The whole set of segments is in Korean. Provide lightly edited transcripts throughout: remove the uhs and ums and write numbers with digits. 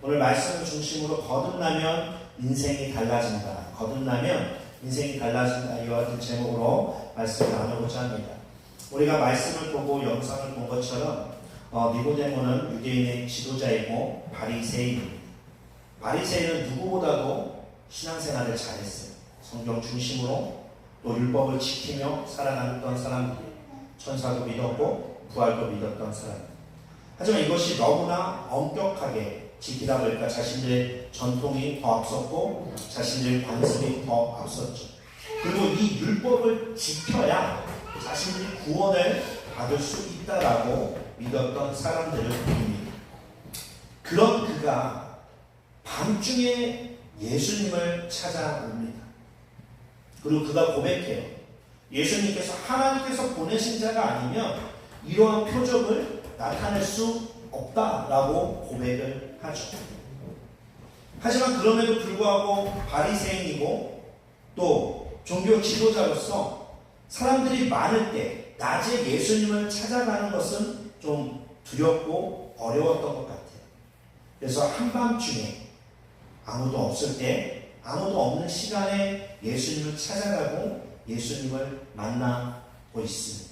오늘 말씀을 중심으로 거듭나면 인생이 달라진다. 거듭나면 인생이 달라진다. 이와 같은 제목으로 말씀을 나누고자 합니다. 우리가 말씀을 보고 영상을 본 것처럼 니고데모는 유대인의 지도자이고 바리새인입니다. 바리새인은 누구보다도 신앙생활을 잘했어요. 성경 중심으로 또 율법을 지키며 살아갔던 사람들이에요. 천사도 믿었고 부활도 믿었던 사람. 하지만 이것이 너무나 엄격하게 지키다 보니까 자신들의 전통이 더 앞섰고 자신들의 관습이 더 앞섰죠. 그리고 이 율법을 지켜야 자신들이 구원을 받을 수 있다라고 믿었던 사람들을 보입니다. 그런 그가 밤중에 예수님을 찾아옵니다. 그리고 그가 고백해요. 예수님께서 하나님께서 보내신 자가 아니면 이러한 표적을 나타낼 수 없다라고 고백을 하죠. 하지만 그럼에도 불구하고 바리새인이고 또 종교 지도자로서 사람들이 많을 때 낮에 예수님을 찾아가는 것은 좀 두렵고 어려웠던 것 같아요. 그래서 한밤중에 아무도 없을 때, 아무도 없는 시간에 예수님을 찾아가고 예수님을 만나고 있습니다.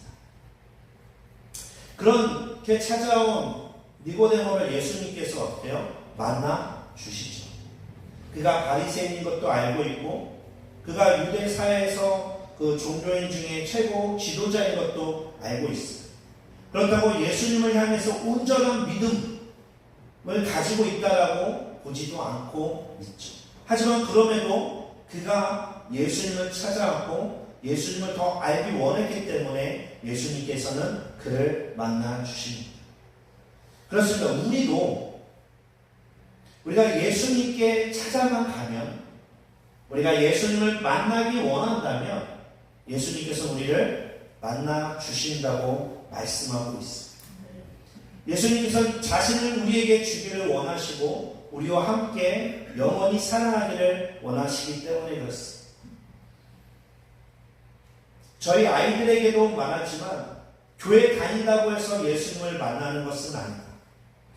그렇게 찾아온 니고데모를 예수님께서 어때요? 만나 주시죠. 그가 바리새인인 것도 알고 있고 그가 유대 사회에서 그 종교인 중에 최고 지도자인 것도 알고 있어요. 그렇다고 예수님을 향해서 온전한 믿음을 가지고 있다라고 보지도 않고 있죠. 하지만 그럼에도 그가 예수님을 찾아왔고 예수님을 더 알기 원했기 때문에 예수님께서는 그를 만나 주십니다. 그렇습니다. 우리가 예수님께 찾아만 가면, 우리가 예수님을 만나기 원한다면 예수님께서 우리를 만나 주신다고 말씀하고 있습니다. 예수님께서 자신을 우리에게 주기를 원하시고 우리와 함께 영원히 사랑하기를 원하시기 때문에 그렇습니다. 저희 아이들에게도 말하지만 교회 다닌다고 해서 예수님을 만나는 것은 아니다.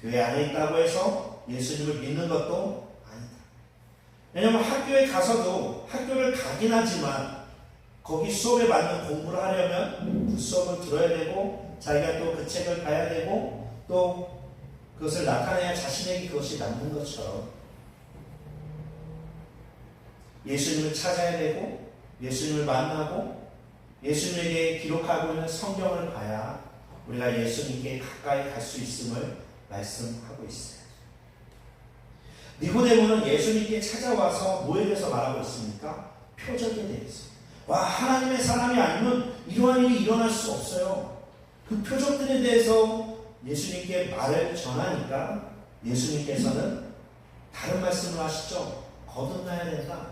교회 안에 있다고 해서 예수님을 믿는 것도 아니다. 왜냐하면 학교에 가서도 학교를 가긴 하지만 거기 수업에 맞는 공부를 하려면 그 수업을 들어야 되고 자기가 또 그 책을 봐야 되고 또 그것을 나타내야 자신에게 그것이 남는 것처럼 예수님을 찾아야 되고 예수님을 만나고 예수님에게 기록하고 있는 성경을 봐야 우리가 예수님께 가까이 갈 수 있음을 말씀하고 있어요. 니고데모는 예수님께 찾아와서 뭐에 대해서 말하고 있습니까? 표적에 대해서. 와, 하나님의 사람이 아니면 이러한 일이 일어날 수 없어요. 그 표적들에 대해서 예수님께 말을 전하니까 예수님께서는 다른 말씀을 하시죠. 거듭나야 된다.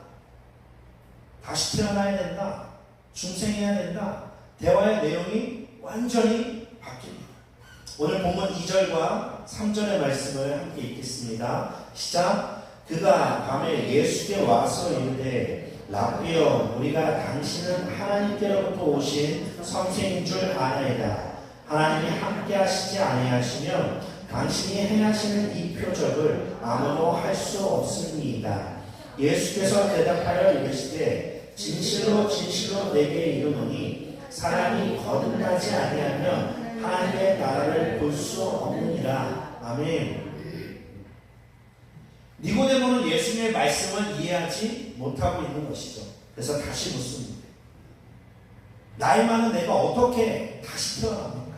다시 태어나야 된다. 중생해야 된다. 대화의 내용이 완전히 바뀝니다. 오늘 본문 2절과 3절의 말씀을 함께 읽겠습니다. 시작. 그가 밤에 예수께 와서 이르되 라삐여 우리가 당신은 하나님께로부터 오신 선생인 줄 아나이다. 하나님이 함께 하시지 아니하시면 당신이 행하시는 이 표적을 아무도 할 수 없습니다. 예수께서 대답하여 이르시되 진실로 진실로 내게 이르노니 사람이 거듭나지 아니하면 하나님의 나라를 볼 수 없느니라. 아멘. 니고데모는 예수님의 말씀을 이해하지 못하고 있는 것이죠. 그래서 다시 묻습니다. 나이 많은 내가 어떻게 다시 태어납니까?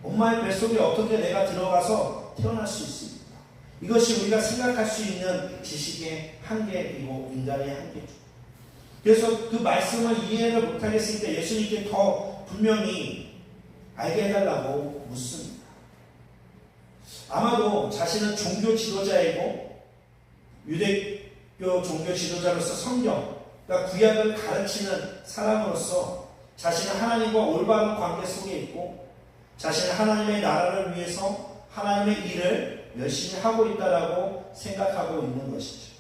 엄마의 뱃속에 어떻게 내가 들어가서 태어날 수 있습니까? 이것이 우리가 생각할 수 있는 지식의 한계이고 인간의 한계죠. 그래서 그 말씀을 이해를 못하겠으니까 예수님께 더 분명히 알게 해달라고 묻습니다. 아마도 자신은 종교 지도자이고 유대교 종교 지도자로서 성경, 그러니까 구약을 가르치는 사람으로서 자신은 하나님과 올바른 관계 속에 있고 자신은 하나님의 나라를 위해서 하나님의 일을 열심히 하고 있다라고 생각하고 있는 것이죠.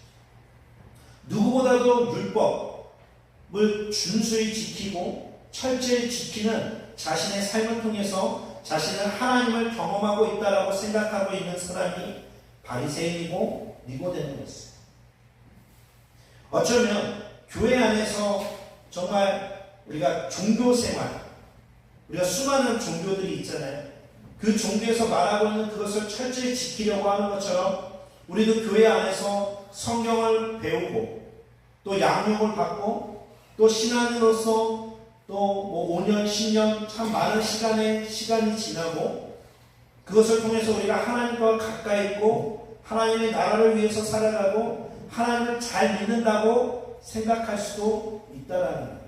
누구보다도 율법을 준수히 지키고 철저히 지키는 자신의 삶을 통해서 자신은 하나님을 경험하고 있다라고 생각하고 있는 사람이 바리새인이고 니고데모였어요. 어쩌면 교회 안에서 정말 우리가 종교생활, 우리가 수많은 종교들이 있잖아요. 그 종교에서 말하고 있는 그것을 철저히 지키려고 하는 것처럼 우리도 교회 안에서 성경을 배우고 또 양육을 받고 또 신앙인으로서 또 뭐 5년, 10년 참 많은 시간이 지나고 그것을 통해서 우리가 하나님과 가까이 있고 하나님의 나라를 위해서 살아가고 하나님을 잘 믿는다고 생각할 수도 있다라는 거예요.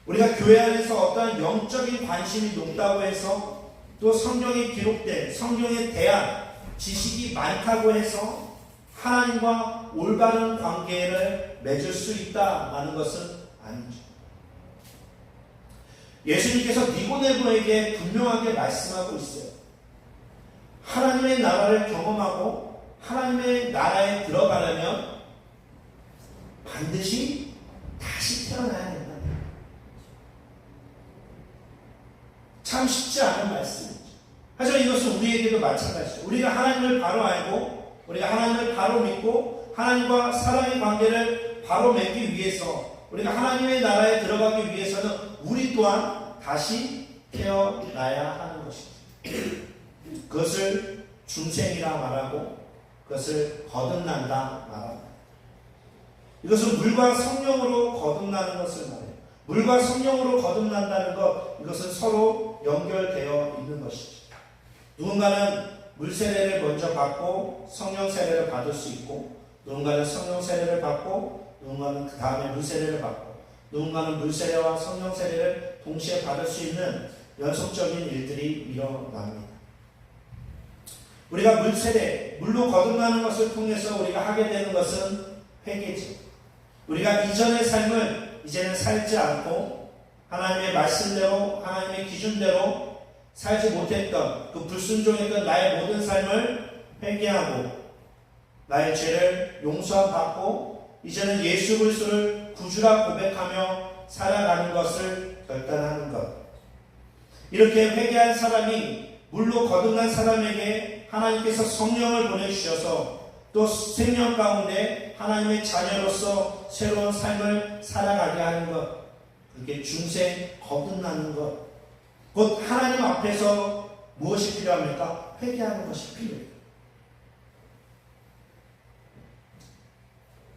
우리가 교회 안에서 어떠한 영적인 관심이 높다고 해서 또 성경에 기록된 성경에 대한 지식이 많다고 해서 하나님과 올바른 관계를 맺을 수 있다라는 것은 아니죠. 예수님께서 니고데모에게 분명하게 말씀하고 있어요. 하나님의 나라를 경험하고 하나님의 나라에 들어가려면 반드시 다시 태어나야 된다. 참 쉽지 않은 말씀이죠. 하지만 이것은 우리에게도 마찬가지죠. 우리가 하나님을 바로 알고 우리가 하나님을 바로 믿고 하나님과 사랑의 관계를 바로 맺기 위해서 우리가 하나님의 나라에 들어가기 위해서는 우리 또한 다시 태어나야 하는 것입니다. 그것을 중생이라 말하고 그것을 거듭난다 말합니다. 이것은 물과 성령으로 거듭나는 것을 말해요. 물과 성령으로 거듭난다는 것, 이것은 서로 연결되어 있는 것이죠. 누군가는 물 세례를 먼저 받고 성령 세례를 받을 수 있고, 누군가는 성령 세례를 받고 누군가는 그 다음에 물 세례를 받고, 누군가는 물 세례와 성령 세례를 동시에 받을 수 있는 연속적인 일들이 일어납니다. 우리가 물 세례, 물로 거듭나는 것을 통해서 우리가 하게 되는 것은 회개죠. 우리가 이전의 삶을 이제는 살지 않고 하나님의 말씀대로 하나님의 기준대로 살지 못했던 그 불순종했던 나의 모든 삶을 회개하고 나의 죄를 용서함 받고 이제는 예수 그리스도를 구주라 고백하며 살아가는 것을 결단하는 것. 이렇게 회개한 사람이 물로 거듭난 사람에게 하나님께서 성령을 보내주셔서 또 생명 가운데 하나님의 자녀로서 새로운 삶을 살아가게 하는 것, 그게 중생 거듭나는 것, 곧 하나님 앞에서 무엇이 필요합니까? 회개하는 것이 필요해요.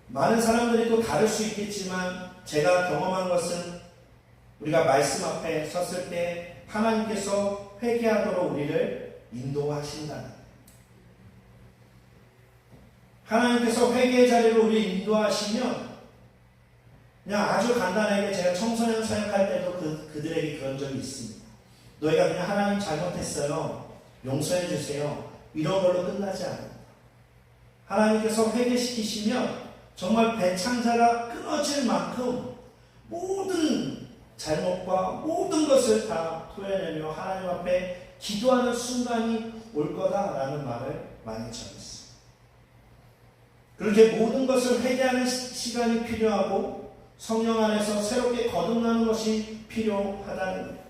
많은 사람들이 또 다를 수 있겠지만 제가 경험한 것은 우리가 말씀 앞에 섰을 때 하나님께서 회개하도록 우리를 인도하신다는 거예요. 하나님께서 회개의 자리로 우리 인도하시면 그냥 아주 간단하게 제가 청소년 사역할 때도 그들에게 그런 적이 있습니다. 너희가 그냥 하나님 잘못했어요. 용서해 주세요. 이런 걸로 끝나지 않습니다. 하나님께서 회개시키시면 정말 배창자가 끊어질 만큼 모든 잘못과 모든 것을 다 토해내며 하나님 앞에 기도하는 순간이 올 거다라는 말을 많이 전했습니다. 그렇게 모든 것을 회개하는 시간이 필요하고 성령 안에서 새롭게 거듭나는 것이 필요하다는 거예요.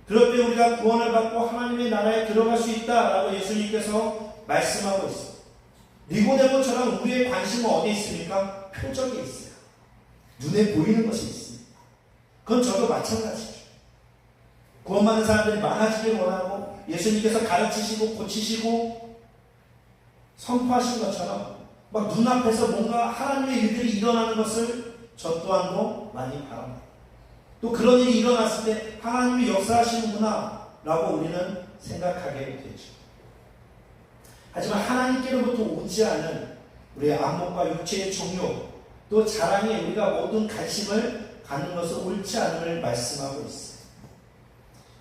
그럴 때 우리가 구원을 받고 하나님의 나라에 들어갈 수 있다라고 예수님께서 말씀하고 있습니다. 니고데모처럼 우리의 관심은 어디에 있습니까? 표적에 있어요. 눈에 보이는 것이 있습니다. 그건 저도 마찬가지죠. 구원받는 사람들이 많아지길 원하고 예수님께서 가르치시고 고치시고 선포하신 것처럼 막 눈앞에서 뭔가 하나님의 일들이 일어나는 것을 저 또한도 많이 바랍니다. 또 그런 일이 일어났을 때 하나님이 역사하시는구나 라고 우리는 생각하게 되죠. 하지만 하나님께로부터 오지 않은 우리의 안목과 육체의 정욕 또 자랑에 우리가 모든 관심을 갖는 것은 옳지 않음을 말씀하고 있어요.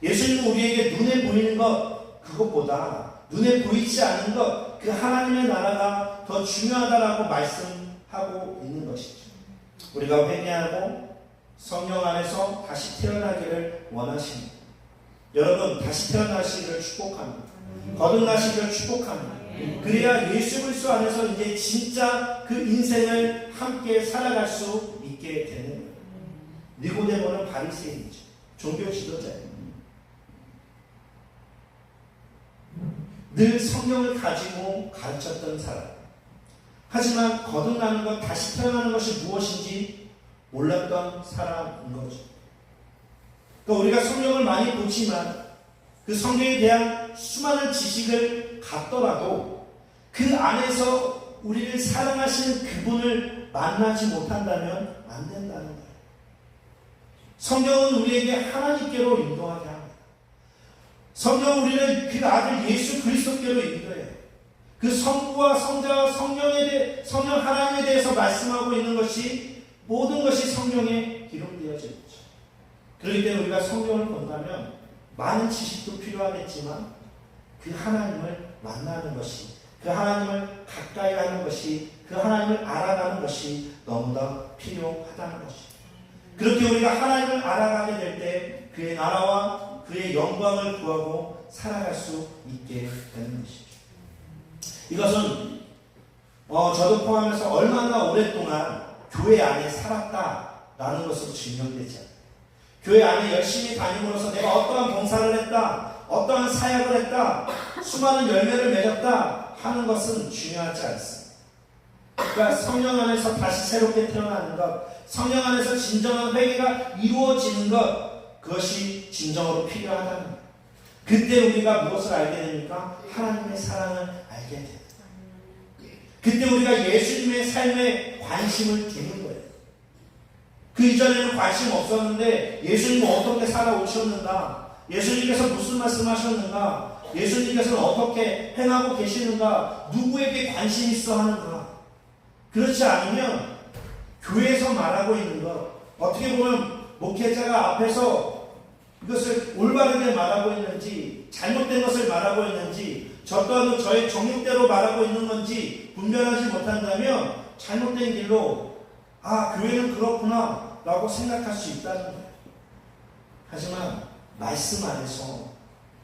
예수님은 우리에게 눈에 보이는 것 그것보다 눈에 보이지 않는 것 그 하나님의 나라가 더 중요하다라고 말씀하고 있는 것이죠. 우리가 회개하고 성령 안에서 다시 태어나기를 원하십니다. 여러분 다시 태어나시기를 축복합니다. 거듭나시기를 축복합니다. 그래야 예수 그리스도 안에서 이제 진짜 그 인생을 함께 살아갈 수 있게 되는 거예요. 니고데모는 바리새인이죠. 종교 지도자예요. 늘 성경을 가지고 가르쳤던 사람. 하지만 거듭나는 것, 다시 태어나는 것이 무엇인지 몰랐던 사람인 거죠. 그러니까 우리가 성경을 많이 보지만 그 성경에 대한 수많은 지식을 갖더라도 그 안에서 우리를 사랑하시는 그분을 만나지 못한다면 안 된다는 거예요. 성경은 우리에게 하나님께로 인도하게 합니다. 성경은 우리를 그 아들 예수 그리스도께로 인도해요. 그 성부와 성자와 성령 하나님에 대해서 말씀하고 있는 것이 모든 것이 성경에 기록되어져 있죠. 그렇기 때문에 우리가 성경을 본다면 많은 지식도 필요하겠지만 그 하나님을 만나는 것이, 그 하나님을 가까이 하는 것이, 그 하나님을 알아가는 것이 너무나 필요하다는 것입니다. 그렇게 우리가 하나님을 알아가게 될 때 그의 나라와 그의 영광을 구하고 살아갈 수 있게 되는 것이죠. 이것은 저도 포함해서 얼마나 오랫동안 교회 안에 살았다라는 것으로 증명되지 않아요. 교회 안에 열심히 다님으로써 내가 어떠한 봉사를 했다, 어떠한 사역을 했다, 수많은 열매를 맺었다 하는 것은 중요하지 않습니다. 그러니까 성령 안에서 다시 새롭게 태어나는 것, 성령 안에서 진정한 회개가 이루어지는 것, 그것이 진정으로 필요하다는 거예요. 그때 우리가 무엇을 알게 됩니까? 하나님의 사랑을 알게 됩니다. 그때 우리가 예수님의 삶에 관심을 두는 거예요. 그 이전에는 관심 없었는데 예수님은 어떻게 살아오셨는가? 예수님께서 무슨 말씀하셨는가? 예수님께서는 어떻게 행하고 계시는가? 누구에게 관심 있어 하는가? 그렇지 않으면 교회에서 말하고 있는 것, 어떻게 보면 목회자가 앞에서 이것을 올바르게 말하고 있는지 잘못된 것을 말하고 있는지 저 또한 저의 정욕대로 말하고 있는 건지 분별하지 못한다면 잘못된 길로 교회는 그렇구나 라고 생각할 수 있다는 거예요. 하지만 말씀 안에서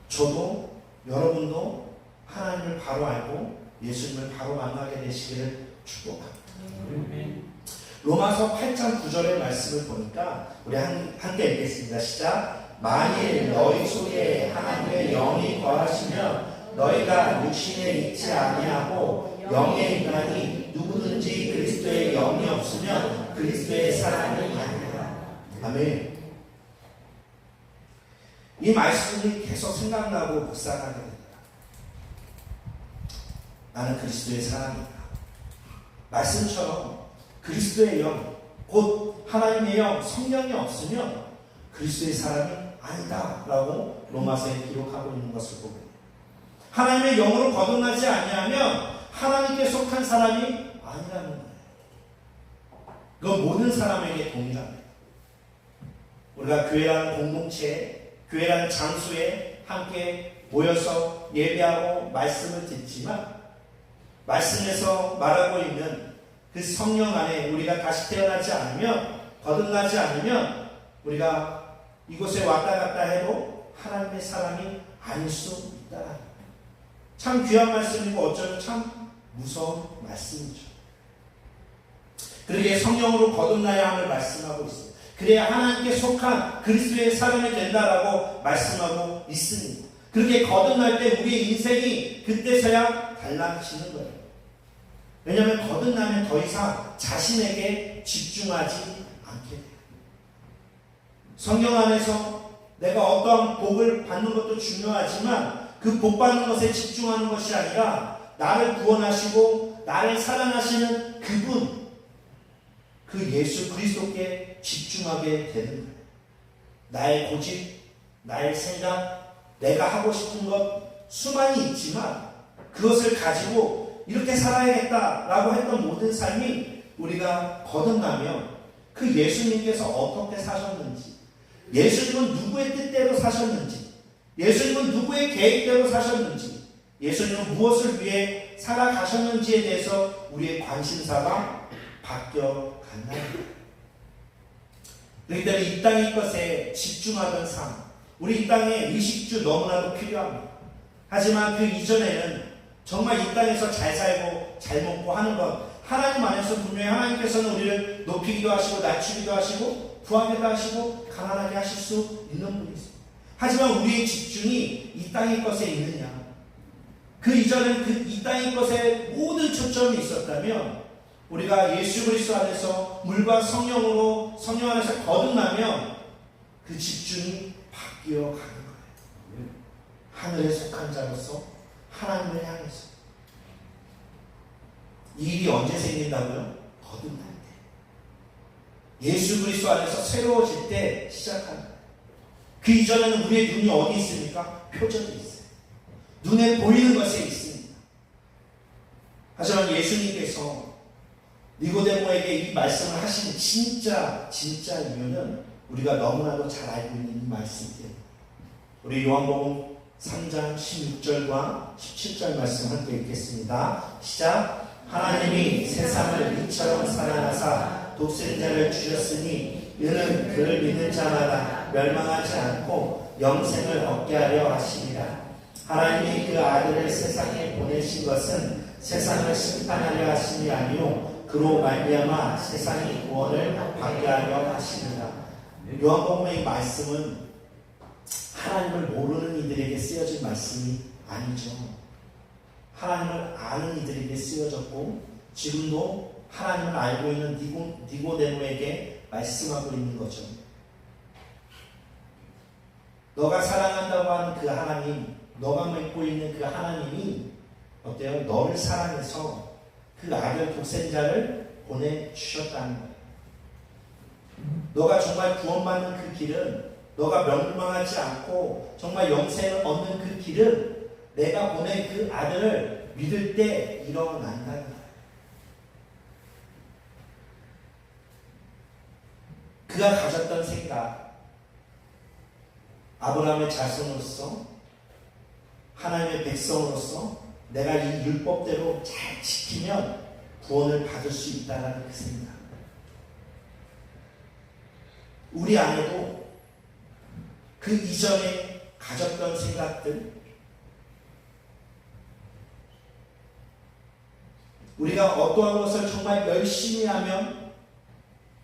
저도 여러분도 하나님을 바로 알고 예수님을 바로 만나게 되시기를 축복합니다. 로마서 8장 9절의 말씀을 보니까 우리 함께 읽겠습니다. 시작. 만일 너희 속에 하나님의 영이 거하시면 너희가 육신에 있지 아니하고 영의 인간이 누구든지 그리스도의 영이 없으면 그리스도의 사람이 아니라. 아멘. 이 말씀이 계속 생각나고 묵상하게 됩니다. 나는 그리스도의 사람이다. 말씀처럼 그리스도의 영, 곧 하나님의 영, 성령이 없으면 그리스도의 사람이 아니다 라고 로마서에 기록하고 있는 것을 보게 됩니다. 하나님의 영으로 거듭나지 아니하면 하나님께 속한 사람이 아니라는 거예요. 그건 모든 사람에게 동일합니다. 우리가 교회라는 공동체, 교회라는 장소에 함께 모여서 예배하고 말씀을 듣지만 말씀에서 말하고 있는 그 성령 안에 우리가 다시 태어나지 않으면, 거듭나지 않으면 우리가 이곳에 왔다 갔다 해도 하나님의 사람이 아닐 수 있다. 참 귀한 말씀이고 어쩌면 참 무서운 말씀이죠. 그러기에 성령으로 거듭나야 함을 말씀하고 있습니다. 그래야 하나님께 속한 그리스도의 사람이 된다라고 말씀하고 있습니다. 그렇게 거듭날 때 우리의 인생이 그때서야 달라지는 거예요. 왜냐하면 거듭나면 더 이상 자신에게 집중하지 않게 돼요. 성경 안에서 내가 어떠한 복을 받는 것도 중요하지만 그 복 받는 것에 집중하는 것이 아니라 나를 구원하시고 나를 사랑하시는 그분, 그 예수 그리스도께 집중하게 되는 거예요. 나의 고집, 나의 생각, 내가 하고 싶은 것 수많이 있지만 그것을 가지고 이렇게 살아야겠다라고 했던 모든 삶이 우리가 거듭나면 그 예수님께서 어떻게 사셨는지, 예수님은 누구의 뜻대로 사셨는지, 예수님은 누구의 계획대로 사셨는지, 예수님은 무엇을 위해 살아가셨는지에 대해서 우리의 관심사가 바뀌어간다는 거예요. 그렇기 때문에 이 땅의 것에 집중하던 삶, 우리 이 땅에 의식주 너무나도 필요합니다. 하지만 그 이전에는 정말 이 땅에서 잘 살고 잘 먹고 하는 것, 하나님 안에서 분명히 하나님께서는 우리를 높이기도 하시고 낮추기도 하시고 부하기도 하시고 가난하게 하실 수 있는 분이세요. 하지만 우리의 집중이 이 땅의 것에 있느냐, 그 이전엔 이 땅의 것에 모든 초점이 있었다면 우리가 예수 그리스도 안에서 물과 성령 안에서 거듭나면 그 집중이 바뀌어 가는 거예요. 하늘에 속한 자로서 하나님을 향해서. 이 일이 언제 생긴다고요? 거듭날 때. 예수 그리스도 안에서 새로워질 때 시작하는 거예요. 그 이전에는 우리의 눈이 어디 있습니까? 표적이 있어요. 눈에 보이는 것에 있습니다. 하지만 예수님께서 니고데모에게 이 말씀을 하신 진짜 이유는 우리가 너무나도 잘 알고 있는 이 말씀 때문에. 우리 요한복음 3장 16절과 17절 말씀 함께 읽겠습니다. 시작. 하나님이 세상을 이처럼 사랑하사 독생자를 주셨으니 이는 그를 믿는 자마다 멸망하지 않고 영생을 얻게 하려 하심이라. 하나님이 그 아들을 세상에 보내신 것은 세상을 심판하려 하심이 아니요 그로 말미암아 세상이 구원을 받게 하려 하심이라. 요한복음의 이 말씀은 하나님을 모르는 이들에게 쓰여진 말씀이 아니죠. 하나님을 아는 이들에게 쓰여졌고 지금도 하나님을 알고 있는 니고데모에게 말씀하고 있는 거죠. 너가 사랑한다고 하는 그 하나님, 너가 믿고 있는 그 하나님이 어때요? 너를 사랑해서 그 아들 독생자를 보내주셨다는 거예요. 너가 정말 구원받는 그 길은, 너가 멸망하지 않고 정말 영생을 얻는 그 길은 내가 보낸 그 아들을 믿을 때 일어난다는 거예요. 그가 가졌던 생각, 아브라함의 자손으로서, 하나님의 백성으로서 내가 이 율법대로 잘 지키면 구원을 받을 수 있다는 그 생각. 우리 안에도 그 이전에 가졌던 생각들, 우리가 어떠한 것을 정말 열심히 하면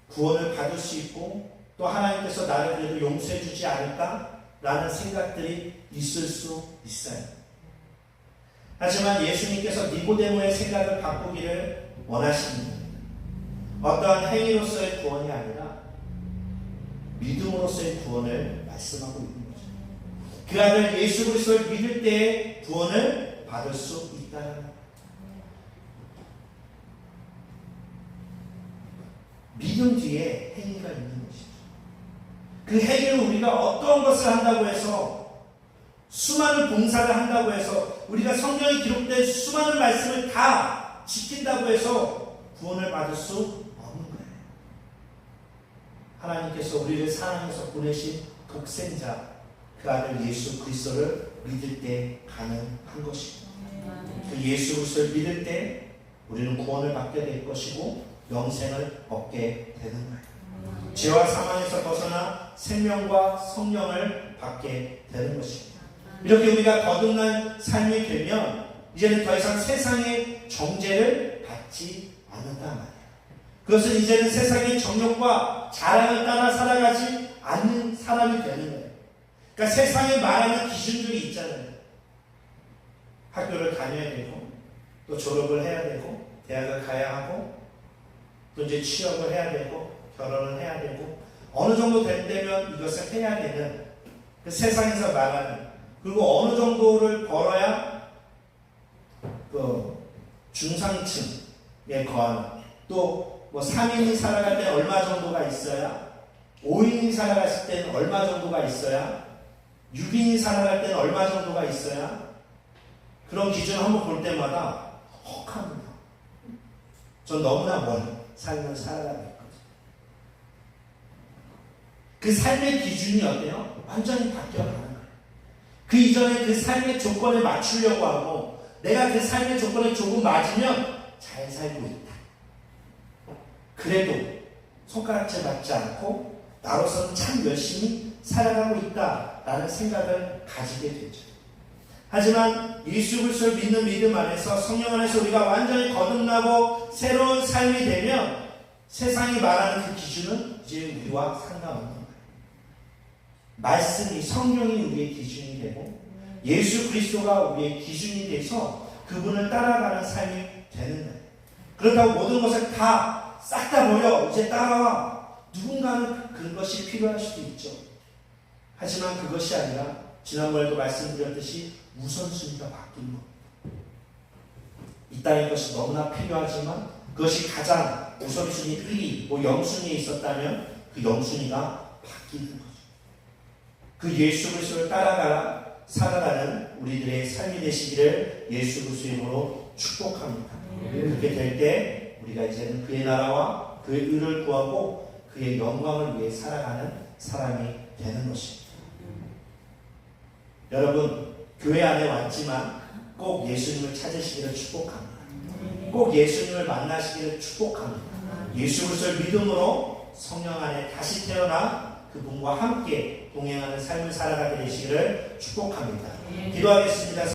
구원을 받을 수 있고 또 하나님께서 나를 그래도 용서해 주지 않을까라는 생각들이 있을 수 있어요. 하지만 예수님께서 니고데모의 생각을 바꾸기를 원하십니다. 어떠한 행위로서의 구원이 아니라 믿음으로서의 구원을 말씀하고 있는 거죠. 그 아들 예수 그리스도를 믿을 때에 구원을 받을 수 있다는 거예요. 믿음 뒤에 행위가 있는 것이죠. 그 행위를 우리가 어떤 것을 한다고 해서, 수많은 봉사를 한다고 해서, 우리가 성경에 기록된 수많은 말씀을 다 지킨다고 해서 구원을 받을 수 없는 거예요. 하나님께서 우리를 사랑해서 보내신 독생자, 그 아들 예수 그리스도를 믿을 때 가능한 것입니다. 그 예수 그리스도를 믿을 때 우리는 구원을 받게 될 것이고 영생을 얻게 되는 거예요. 죄와 사망에서 벗어나 생명과 성령을 받게 되는 것입니다. 이렇게 우리가 거듭난 삶이 되면 이제는 더 이상 세상의 정죄를 받지 않는단 말이에요. 그것은 이제는 세상의 정욕과 자랑을 따라 살아가지 않는 사람이 되는 거예요. 그러니까 세상에 말하는 기준들이 있잖아요. 학교를 다녀야 되고 또 졸업을 해야 되고 대학을 가야 하고 또 이제 취업을 해야 되고 결혼을 해야 되고 어느 정도 되면 이것을 해야 되는 그 세상에서 말하는, 그리고 어느 정도를 벌어야 그 중상층에 거하는, 또 뭐 3인이 살아갈 때 얼마 정도가 있어야, 5인이 살아갔을 때는 얼마 정도가 있어야, 6인이 살아갈 때는 얼마 정도가 있어야, 그런 기준을 한번 볼 때마다 혹합니다. 전 너무나 먼 삶을 살아가겠거든요. 그 삶의 기준이 어때요? 완전히 바뀌어가는 거예요. 그 이전에 그 삶의 조건에 맞추려고 하고 내가 그 삶의 조건에 조금 맞으면 잘 살고 있다. 그래도 손가락질 받지 않고 나로서는 참 열심히 살아가고 있다라는 생각을 가지게 되죠. 하지만 예수 그리스도를 믿는 믿음 안에서, 성령 안에서 우리가 완전히 거듭나고 새로운 삶이 되면 세상이 말하는 그 기준은 이제 우리와 상관없는 거예요. 말씀이, 성령이 우리의 기준이 되고 예수 그리스도가 우리의 기준이 돼서 그분을 따라가는 삶이 되는 거예요. 그렇다고 모든 것을 다 싹 다 버려 이제 따라와. 누군가는 그것이 필요할 수도 있죠. 하지만 그것이 아니라 지난번에도 말씀드렸듯이 우선순위가 바뀐 것. 이 땅의 것이 너무나 필요하지만 그것이 가장 우선순위 1위, 뭐 0순위에 있었다면 그 0순위가 바뀌는 거죠. 그 예수 그리스도를 따라가라 살아가는 우리들의 삶이 되시기를 예수 그리스도의 이름으로 축복합니다. 그렇게 될 때 우리가 이제는 그의 나라와 그의 의를 구하고 그의 영광을 위해 살아가는 사람이 되는 것입니다. 여러분, 교회 안에 왔지만 꼭 예수님을 찾으시기를 축복합니다. 꼭 예수님을 만나시기를 축복합니다. 예수 그리스도를 믿음으로 성령 안에 다시 태어나 그분과 함께 동행하는 삶을 살아가게 되시기를 축복합니다. 기도하겠습니다.